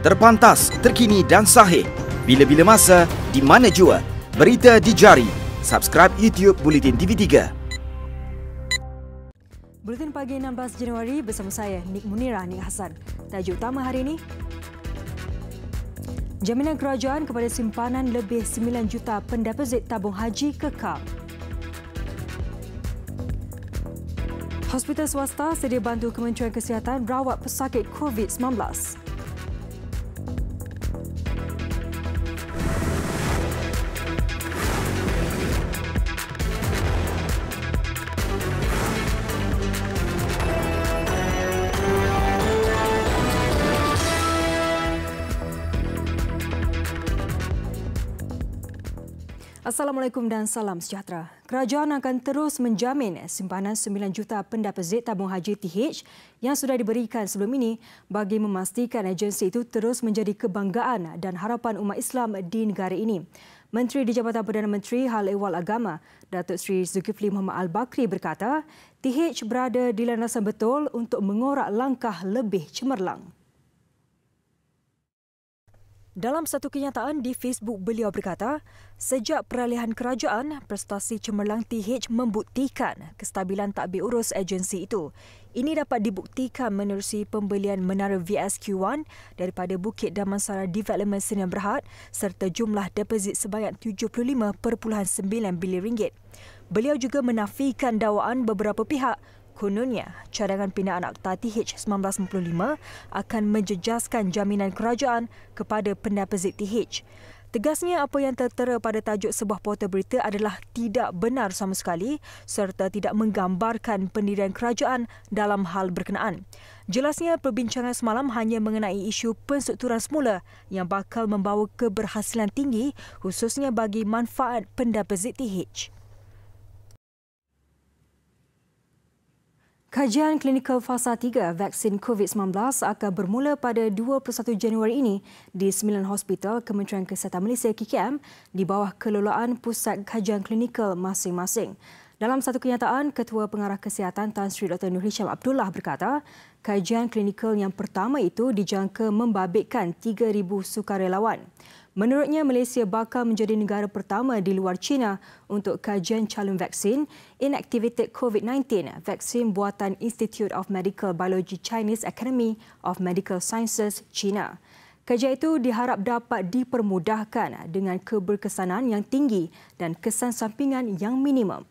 Terpantas, terkini dan sahih. Bila-bila masa, di mana jua. Berita di jari. Subscribe YouTube Bulletin TV3. Buletin pagi 16 Januari bersama saya, Nik Munirah, Nik Hassan. Tajuk utama hari ini, jaminan kerajaan kepada simpanan lebih 9 juta pendeposit tabung haji kekal. Hospital swasta sedia bantu Kementerian Kesihatan rawat pesakit COVID-19. Assalamualaikum dan salam sejahtera. Kerajaan akan terus menjamin simpanan 9 juta pendeposit tabung haji TH yang sudah diberikan sebelum ini bagi memastikan agensi itu terus menjadi kebanggaan dan harapan umat Islam di negara ini. Menteri di Jabatan Perdana Menteri Hal Ehwal Agama, Datuk Seri Zulkifli Muhammad Al-Bakri berkata, TH berada di landasan betul untuk mengorak langkah lebih cemerlang. Dalam satu kenyataan di Facebook, beliau berkata, sejak peralihan kerajaan, prestasi cemerlang TH membuktikan kestabilan tadbir urus agensi itu. Ini dapat dibuktikan menerusi pembelian menara VSQ-1 daripada Bukit Damansara Development Sdn Bhd serta jumlah deposit sebanyak RM75.9 bilion. Beliau juga menafikan dakwaan beberapa pihak. Kononnya, cadangan pindaan Akta TH 1995 akan menjejaskan jaminan kerajaan kepada pendeposit TH. Tegasnya, apa yang tertera pada tajuk sebuah portal berita adalah tidak benar sama sekali serta tidak menggambarkan pendirian kerajaan dalam hal berkenaan. Jelasnya, perbincangan semalam hanya mengenai isu penstrukturan semula yang bakal membawa keberhasilan tinggi khususnya bagi manfaat pendeposit TH. Kajian klinikal fasa 3 vaksin COVID-19 akan bermula pada 21 Januari ini di 9 hospital Kementerian Kesihatan Malaysia KKM di bawah kelolaan pusat kajian klinikal masing-masing. Dalam satu kenyataan, Ketua Pengarah Kesihatan Tan Sri Dr. Nur Hisham Abdullah berkata, kajian klinikal yang pertama itu dijangka membabitkan 3,000 sukarelawan. Menurutnya, Malaysia bakal menjadi negara pertama di luar China untuk kajian calon vaksin inactivated COVID-19 vaksin buatan Institute of Medical Biology Chinese Academy of Medical Sciences, China. Kajian itu diharap dapat dipermudahkan dengan keberkesanan yang tinggi dan kesan sampingan yang minimum.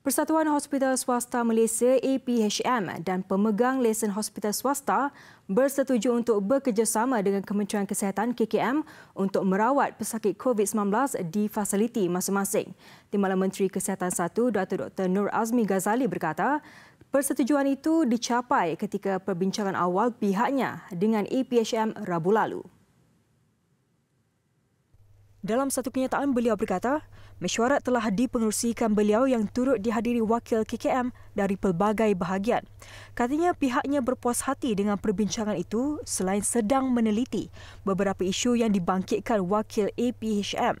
Persatuan Hospital Swasta Malaysia APHM dan pemegang lesen hospital swasta bersetuju untuk bekerjasama dengan Kementerian Kesihatan KKM untuk merawat pesakit COVID-19 di fasiliti masing-masing. Timbalan Menteri Kesihatan 1 Datuk Dr. Nur Azmi Ghazali berkata, persetujuan itu dicapai ketika perbincangan awal pihaknya dengan APHM Rabu lalu. Dalam satu kenyataan, beliau berkata, mesyuarat telah dipengerusikan beliau yang turut dihadiri wakil KKM dari pelbagai bahagian. Katanya pihaknya berpuas hati dengan perbincangan itu selain sedang meneliti beberapa isu yang dibangkitkan wakil APHM.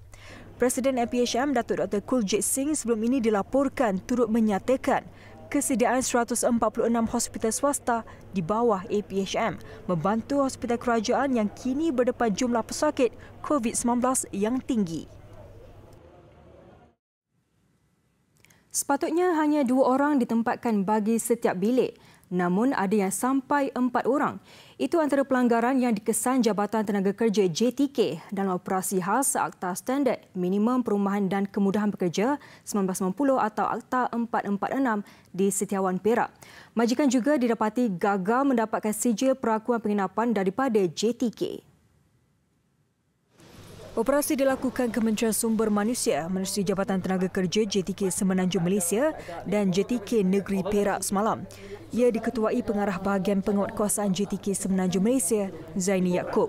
Presiden APHM Datuk Dr. Kuljit Singh sebelum ini dilaporkan turut menyatakan kesediaan 146 hospital swasta di bawah APHM membantu hospital kerajaan yang kini berdepan jumlah pesakit COVID-19 yang tinggi. Sepatutnya hanya 2 orang ditempatkan bagi setiap bilik, namun ada yang sampai 4 orang. Itu antara pelanggaran yang dikesan Jabatan Tenaga Kerja JTK dalam operasi khas Akta Standard Minimum Perumahan dan Kemudahan Pekerja 1990 atau Akta 446 di Setiawan, Perak. Majikan juga didapati gagal mendapatkan sijil perakuan penginapan daripada JTK. Operasi dilakukan Kementerian Sumber Manusia menerusi Jabatan Tenaga Kerja JTK Semenanjung Malaysia dan JTK Negeri Perak semalam. Ia diketuai Pengarah Bahagian Penguatkuasaan JTK Semenanjung Malaysia, Zaini Yaakob.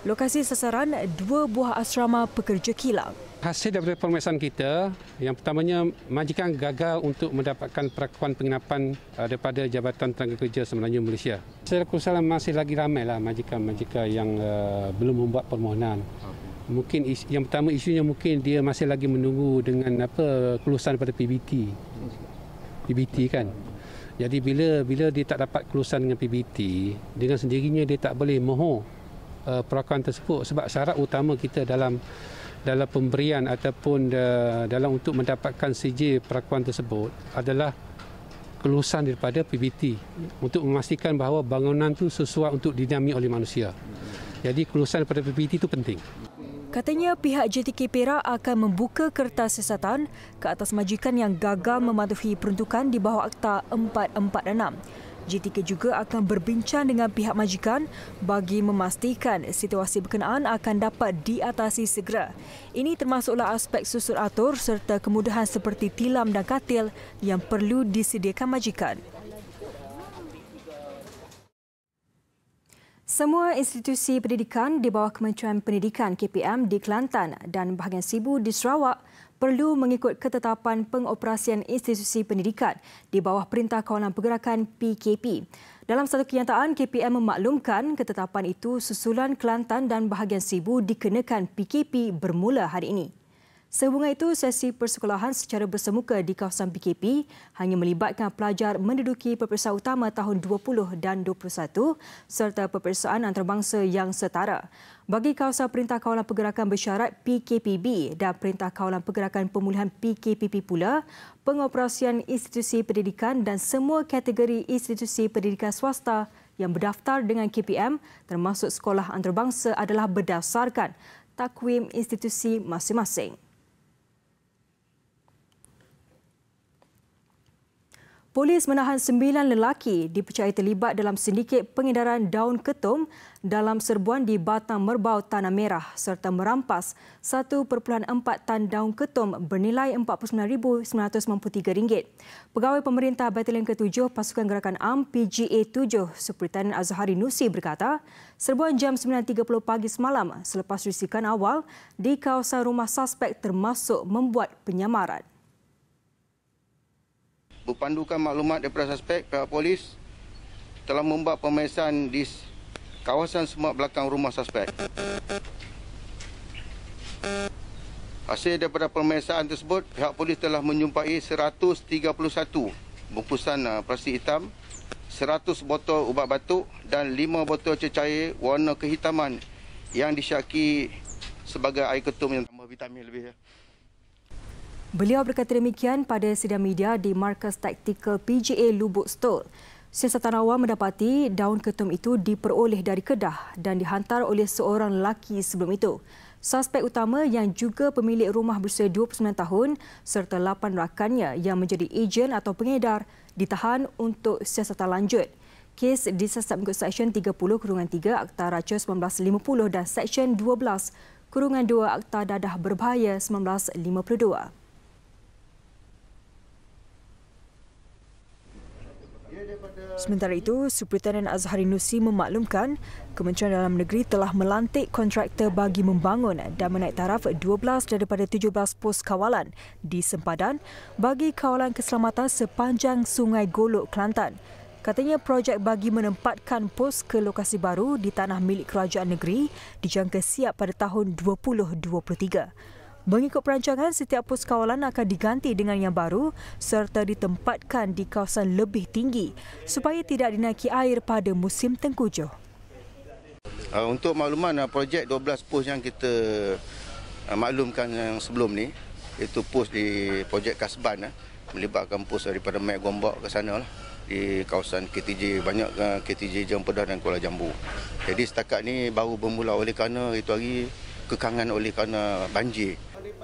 Lokasi sasaran 2 buah asrama pekerja kilang. Hasil daripada pemeriksaan kita, yang pertamanya majikan gagal untuk mendapatkan perakuan penginapan daripada Jabatan Tenaga Kerja Semenanjung Malaysia. Secara keseluruhan masih lagi ramailah majikan-majikan yang belum membuat permohonan. Mungkin yang pertama isunya mungkin dia masih lagi menunggu dengan kelulusan pada PBT kan. Jadi bila dia tak dapat kelulusan dengan PBT, dengan sendirinya dia tak boleh mohon perakuan tersebut, sebab syarat utama kita dalam pemberian ataupun dalam untuk mendapatkan CJ perakuan tersebut adalah kelulusan daripada PBT untuk memastikan bahawa bangunan itu sesuai untuk dinami oleh manusia. Jadi kelulusan daripada PBT itu penting. Katanya pihak JTK Perak akan membuka kertas siasatan ke atas majikan yang gagal mematuhi peruntukan di bawah Akta 446. JTK juga akan berbincang dengan pihak majikan bagi memastikan situasi berkenaan akan dapat diatasi segera. Ini termasuklah aspek susun atur serta kemudahan seperti tilam dan katil yang perlu disediakan majikan. Semua institusi pendidikan di bawah Kementerian Pendidikan KPM di Kelantan dan bahagian Sibu di Sarawak perlu mengikut ketetapan pengoperasian institusi pendidikan di bawah Perintah Kawalan Pergerakan PKP. Dalam satu kenyataan, KPM memaklumkan ketetapan itu susulan Kelantan dan bahagian Sibu dikenakan PKP bermula hari ini. Sehubungan itu, sesi persekolahan secara bersemuka di kawasan PKP hanya melibatkan pelajar menduduki peperiksaan utama tahun 20 dan 21 serta peperiksaan antarabangsa yang setara. Bagi kawasan Perintah Kawalan Pergerakan Bersyarat PKPB dan Perintah Kawalan Pergerakan Pemulihan PKPP pula, pengoperasian institusi pendidikan dan semua kategori institusi pendidikan swasta yang berdaftar dengan KPM termasuk sekolah antarabangsa adalah berdasarkan takwim institusi masing-masing. Polis menahan 9 lelaki dipercayai terlibat dalam sindiket pengedaran daun ketum dalam serbuan di Batang Merbau, Tanah Merah serta merampas 1.4 tan daun ketum bernilai RM49,993. Pegawai Pemerintah Batalion ke-7 Pasukan Gerakan Am PGA 7 Superintendent Azhari Nusi berkata, serbuan jam 9.30 pagi semalam selepas risikan awal di kawasan rumah suspek termasuk membuat penyamaran. Berpandukan maklumat daripada suspek, pihak polis telah membuat pemeriksaan di kawasan semak belakang rumah suspek. Hasil daripada pemeriksaan tersebut, pihak polis telah menjumpai 131 bungkusan plastik hitam, 100 botol ubat batuk dan 5 botol cecair warna kehitaman yang disyaki sebagai air ketum yang tambah vitamin lebih. Beliau berkata demikian pada sidang media di Markas Taktikal PGA Lubuk Stol. Siasatan awal mendapati daun ketum itu diperoleh dari Kedah dan dihantar oleh seorang lelaki sebelum itu. Suspek utama yang juga pemilik rumah berusia 29 tahun serta 8 rakannya yang menjadi ejen atau pengedar ditahan untuk siasatan lanjut. Kes disiasat mengikut Seksyen 30/3 Akta Raca 1950 dan Seksyen 12/2 Akta Dadah Berbahaya 1952. Sementara itu, Superintendent Azhari Nusi memaklumkan Kementerian Dalam Negeri telah melantik kontraktor bagi membangun dan menaik taraf 12 daripada 17 pos kawalan di sempadan bagi kawalan keselamatan sepanjang Sungai Golok, Kelantan. Katanya projek bagi menempatkan pos ke lokasi baru di tanah milik kerajaan negeri dijangka siap pada tahun 2023. Mengikut perancangan, setiap pos kawalan akan diganti dengan yang baru serta ditempatkan di kawasan lebih tinggi supaya tidak dinaiki air pada musim tengkujuh. Untuk makluman, projek 12 pos yang kita maklumkan yang sebelum ni, iaitu pos di projek Kasban, melibatkan pos daripada Mek Gombak ke sana lah, di kawasan KTJ, banyak KTJ Jempedah dan Kuala Jambu. Jadi setakat ni baru bermula oleh kerana itu hari kekangan oleh kerana banjir.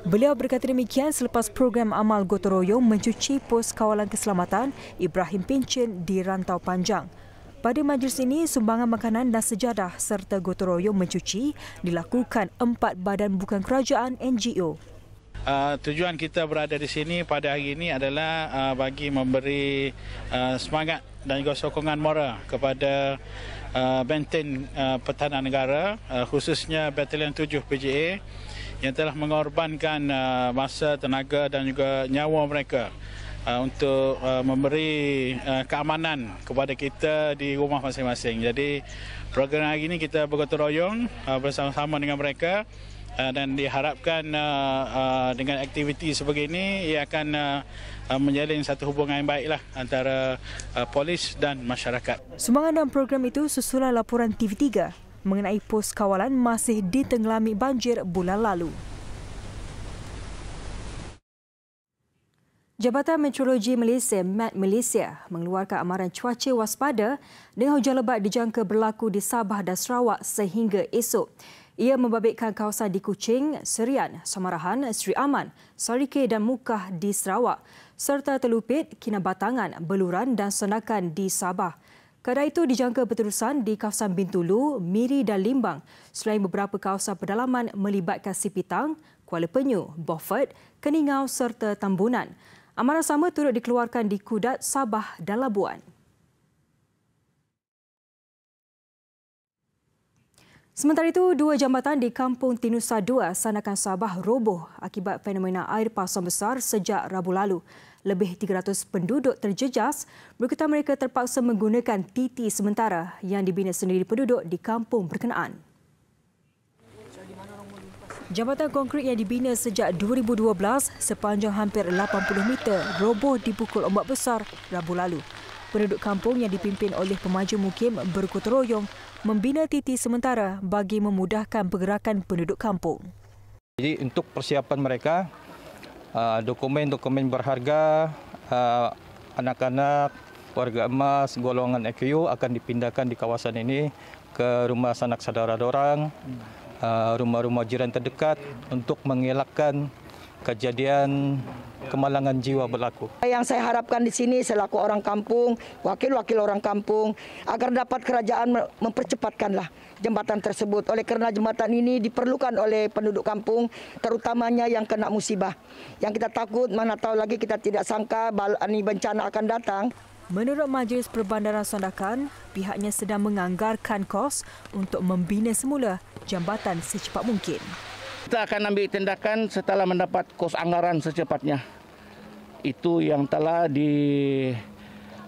Beliau berkata demikian selepas program amal gotong royong mencuci pos kawalan keselamatan Ibrahim Pincin di Rantau Panjang. Pada majlis ini, sumbangan makanan dan sejadah serta gotong royong mencuci dilakukan 4 badan bukan kerajaan NGO. Tujuan kita berada di sini pada hari ini adalah bagi memberi semangat dan juga sokongan moral kepada benten pertahanan negara, khususnya Batalion 7 PGA yang telah mengorbankan masa, tenaga dan juga nyawa mereka untuk memberi keamanan kepada kita di rumah masing-masing. Jadi program hari ini kita bergotong royong bersama-sama dengan mereka dan diharapkan dengan aktiviti sebegini ia akan menjalin satu hubungan yang baiklah antara polis dan masyarakat. Sumbangan dalam program itu susulan laporan TV3 mengenai pos kawalan masih ditenggelami banjir bulan lalu. Jabatan Meteorologi Malaysia, Met Malaysia, mengeluarkan amaran cuaca waspada dengan hujan lebat dijangka berlaku di Sabah dan Sarawak sehingga esok. Ia membabitkan kawasan di Kuching, Serian, Samarahan, Seri Aman, Sarike dan Mukah di Sarawak serta Telupit, Kinabatangan, Beluran dan Sandakan di Sabah. Kadar itu dijangka berterusan di kawasan Bintulu, Miri dan Limbang selain beberapa kawasan pedalaman melibatkan Sipitang, Kuala Penyu, Beaufort, Keningau serta Tambunan. Amaran sama turut dikeluarkan di Kudat, Sabah dan Labuan. Sementara itu, 2 jambatan di Kampung Tinusa 2, Sandakan Sabah roboh akibat fenomena air pasang besar sejak Rabu lalu. Lebih 300 penduduk terjejas berkata mereka terpaksa menggunakan titi sementara yang dibina sendiri penduduk di kampung berkenaan. Jambatan konkrit yang dibina sejak 2012 sepanjang hampir 80 meter roboh dipukul ombak besar Rabu lalu. Penduduk kampung yang dipimpin oleh pemaju mukim bergotong royong membina titi sementara bagi memudahkan pergerakan penduduk kampung. Jadi untuk persiapan mereka, dokumen-dokumen berharga, anak-anak, warga emas, golongan EKU akan dipindahkan di kawasan ini ke rumah sanak saudara dorang, rumah-rumah jiran terdekat untuk mengelakkan kejadian kemalangan jiwa berlaku. Yang saya harapkan di sini selaku orang kampung, wakil-wakil orang kampung, agar dapat kerajaan mempercepatkanlah jembatan tersebut. Oleh kerana jembatan ini diperlukan oleh penduduk kampung, terutamanya yang kena musibah. Yang kita takut, mana tahu lagi kita tidak sangka bencana akan datang. Menurut Majlis Perbandaran Sandakan, pihaknya sedang menganggarkan kos untuk membina semula jambatan secepat mungkin. Kita akan ambil tindakan setelah mendapat kos anggaran secepatnya. Itu yang telah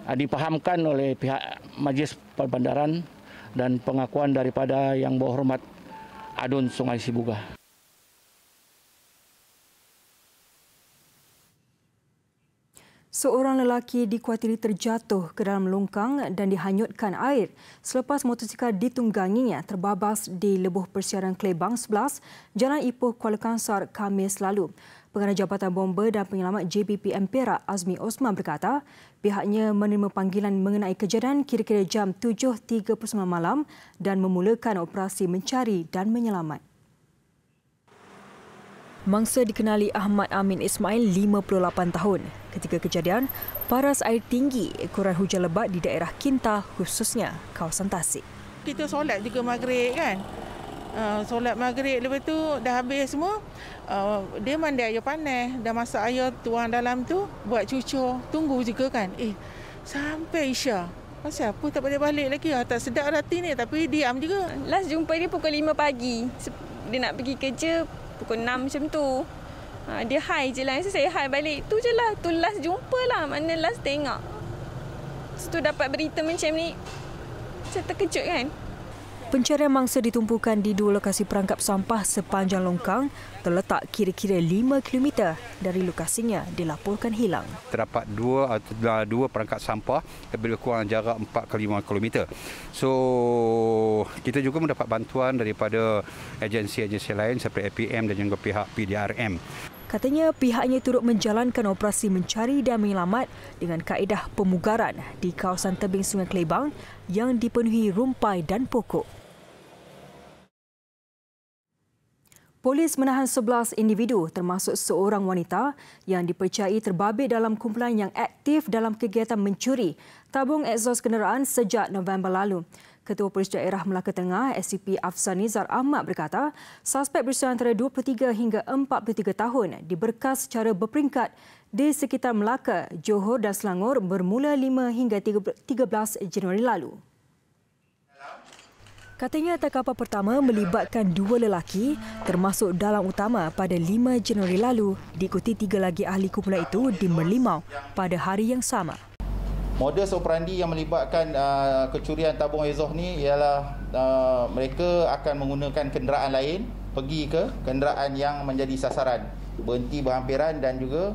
dipahamkan oleh pihak Majlis Perbandaran dan pengakuan daripada Yang Berhormat Adun Sungai Sibuga. Seorang lelaki dikuatiri terjatuh ke dalam longkang dan dihanyutkan air selepas motosikal ditungganginya terbabas di lebuh persiaran Klebang 11, Jalan Ipoh, Kuala Kangsar, Khamis lalu. Pengarah Jabatan Bomba dan Penyelamat JBPM Perak, Azmi Osman berkata, pihaknya menerima panggilan mengenai kejadian kira-kira jam 7.39 malam dan memulakan operasi mencari dan menyelamat. Mangsa dikenali Ahmad Amin Ismail, 58 tahun. Ketika kejadian, paras air tinggi kurang hujan lebat di daerah Kinta, khususnya kawasan Tasik. Kita solat juga maghrib kan. Solat maghrib lepas tu dah habis semua. Dia mandi air panas, dah masak air tuang dalam tu, buat cucur. Tunggu juga kan. Sampai Isya. Pasal apa tak balik lagi? Tak sedap hati ni tapi diam juga. Last jumpa dia pukul 5 pagi. Dia nak pergi kerja pukul 6 macam tu. Dia hi je lah. Saya hi balik. Tu je lah. Tu last jumpa lah. Mana last tengok. Lepas tu dapat berita macam ni. Saya terkejut kan. Pencarian mangsa ditumpukan di 2 lokasi perangkap sampah sepanjang longkang terletak kira-kira 5 km dari lokasinya dilaporkan hilang. Terdapat dua perangkap sampah lebih kurang jarak 4 ke 5 km. So kita juga mendapat bantuan daripada agensi-agensi lain seperti APM dan juga pihak PDRM. Katanya pihaknya turut menjalankan operasi mencari dan menyelamat dengan kaedah pemugaran di kawasan tebing Sungai Klebang yang dipenuhi rumpai dan pokok. Polis menahan 11 individu termasuk seorang wanita yang dipercayai terbabit dalam kumpulan yang aktif dalam kegiatan mencuri tabung egsos kenderaan sejak November lalu. Ketua Polis Daerah Melaka Tengah, SCP Afzal Nizar Ahmad berkata, suspek berusia antara 23 hingga 43 tahun diberkas secara berperingkat di sekitar Melaka, Johor dan Selangor bermula 5 hingga 13 Januari lalu. Katanya atas kapal pertama melibatkan 2 lelaki termasuk dalang utama pada 5 Januari lalu, diikuti 3 lagi ahli kumpulan itu di Merlimau pada hari yang sama. Modus operandi yang melibatkan kecurian tabung egsos ni ialah mereka akan menggunakan kenderaan lain pergi ke kenderaan yang menjadi sasaran, berhenti berhampiran, dan juga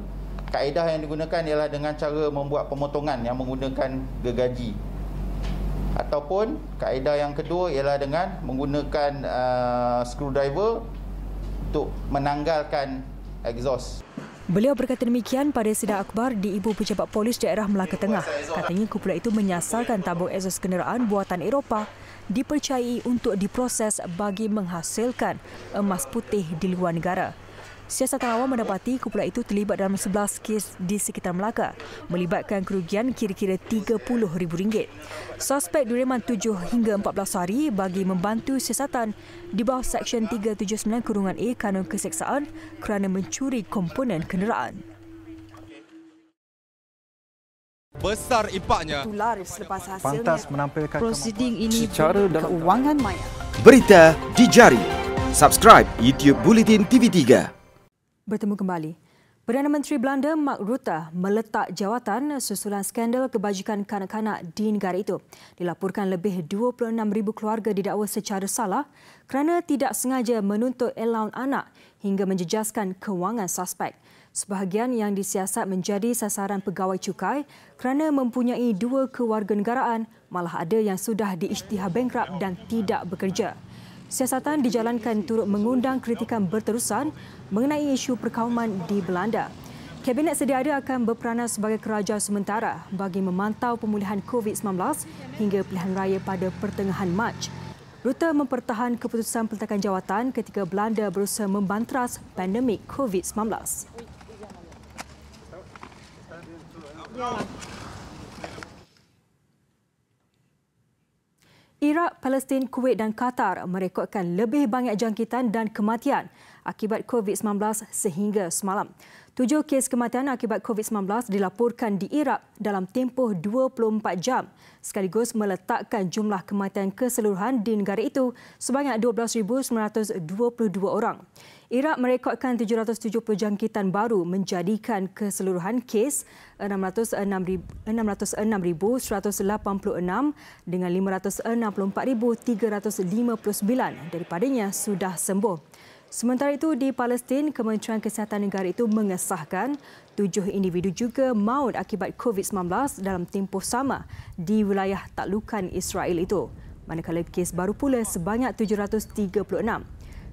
kaedah yang digunakan ialah dengan cara membuat pemotongan yang menggunakan gergaji. Ataupun kaedah yang kedua ialah dengan menggunakan screwdriver untuk menanggalkan exhaust. Beliau berkata demikian pada sidang akhbar di Ibu Pejabat Polis Daerah Melaka Tengah. Katanya kumpulan itu menyasarkan tabung exhaust kenderaan buatan Eropah dipercayai untuk diproses bagi menghasilkan emas putih di luar negara. Siasatan awam mendapati kumpulan itu terlibat dalam 11 kes di sekitar Melaka, melibatkan kerugian kira-kira RM30,000. Suspek direman 7 hingga 14 hari bagi membantu siasatan di bawah Seksyen 379(A) Kanun Keseksaan kerana mencuri komponen kenderaan. Besar impaknya. Tular selepas hasilnya. Pantas menampilkan prosiding ini secara keuangan maya. Berita di jari. Subscribe YouTube Bulletin TV3. Bertemu kembali. Perdana Menteri Belanda Mark Rutte meletak jawatan susulan skandal kebajikan kanak-kanak di negara itu. Dilaporkan lebih 26,000 keluarga didakwa secara salah kerana tidak sengaja menuntut allowance anak hingga menjejaskan kewangan suspek. Sebahagian yang disiasat menjadi sasaran pegawai cukai kerana mempunyai 2 kewarganegaraan, malah ada yang sudah diisytihar bankrupt dan tidak bekerja. Siasatan dijalankan turut mengundang kritikan berterusan mengenai isu perkauman di Belanda. Kabinet sedia ada akan berperanan sebagai kerajaan sementara bagi memantau pemulihan COVID-19 hingga pilihan raya pada pertengahan Mac. Rutte mempertahan keputusan peletakan jawatan ketika Belanda berusaha membantras pandemik COVID-19. Iraq, Palestin, Kuwait dan Qatar merekodkan lebih banyak jangkitan dan kematian akibat COVID-19 sehingga semalam. 7 kes kematian akibat COVID-19 dilaporkan di Iraq dalam tempoh 24 jam, sekaligus meletakkan jumlah kematian keseluruhan di negara itu sebanyak 12,922 orang. Iraq merekodkan 770 jangkitan baru menjadikan keseluruhan kes 606,186 dengan 564,359 daripadanya sudah sembuh. Sementara itu di Palestin, Kementerian Kesihatan negara itu mengesahkan 7 individu juga maut akibat COVID-19 dalam tempoh sama di wilayah taklukan Israel itu. Manakala kes baru pula sebanyak 736.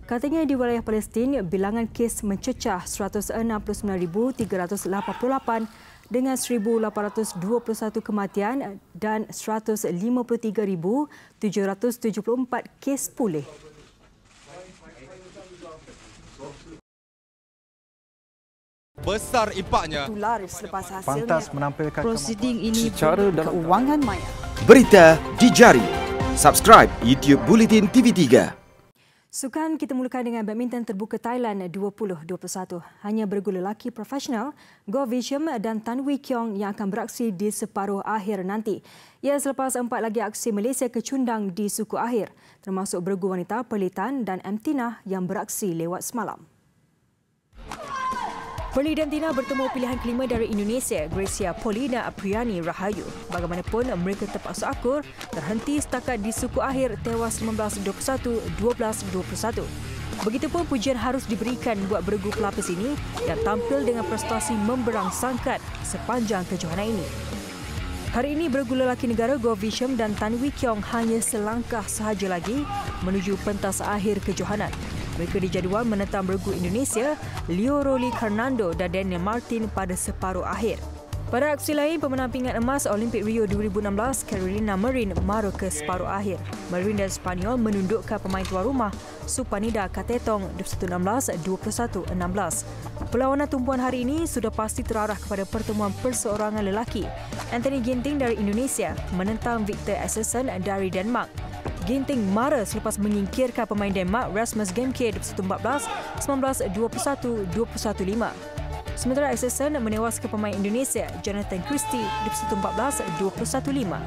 Katanya di wilayah Palestin, bilangan kes mencecah 169,388 dengan 1,821 kematian dan 153,774 kes pulih. Besar impaknya. Tular selepas hasilnya. Pantas menampilkan prosiding ini secara keuangan maya. Berita di jari. Subscribe YouTube Bulletin TV3. Sukan kita mulakan dengan badminton terbuka Thailand 2021. Hanya berguna lelaki profesional, Goh Vishem dan Tan Wee Kiong yang akan beraksi di separuh akhir nanti. Ia selepas 4 lagi aksi Malaysia kecundang di suku akhir, termasuk bergu wanita Perlitan dan Mtina yang beraksi lewat semalam. Perli dan Tina bertemu pilihan kelima dari Indonesia, Gracia Paulina Apriani Rahayu. Bagaimanapun, mereka terpaksa akur, terhenti setakat di suku akhir tewas 19-21, 12-21. Begitupun pujian harus diberikan buat bergu pelapis ini yang tampil dengan prestasi memberang sangkat sepanjang kejohanan ini. Hari ini bergu lelaki negara Goh Vishem dan Tan Wee Kiong hanya selangkah sahaja lagi menuju pentas akhir kejohanan. Mereka dijadual menentang bergu Indonesia, Leo Rolly Carnando dan Daniel Martin pada separuh akhir. Pada aksi lain, pemenang pingat emas Olimpik Rio 2016, Carolina Marin maru ke separuh akhir. Marin dan Spanyol menundukkan pemain tuan rumah, Supanida Katetong 21-16, 21-16. Perlawanan tumpuan hari ini sudah pasti terarah kepada pertemuan perseorangan lelaki. Anthony Ginting dari Indonesia menentang Victor Axelsen dari Denmark. Ginting marah selepas menyingkirkan pemain Denmark Rasmus Gemke 21-14, 19-21, 21-5. Sementara Axelsen menewaskan pemain Indonesia Jonathan Christie 21-14, 21-5.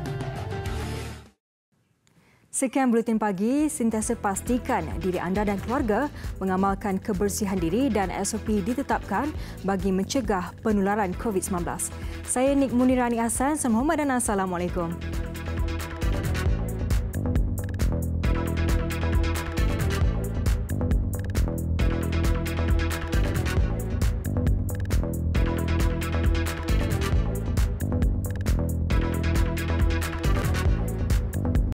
Sekian Buletin Pagi, sentiasa pastikan diri anda dan keluarga mengamalkan kebersihan diri dan SOP ditetapkan bagi mencegah penularan COVID-19. Saya Nik Munirani Ahsan, Assalamualaikum.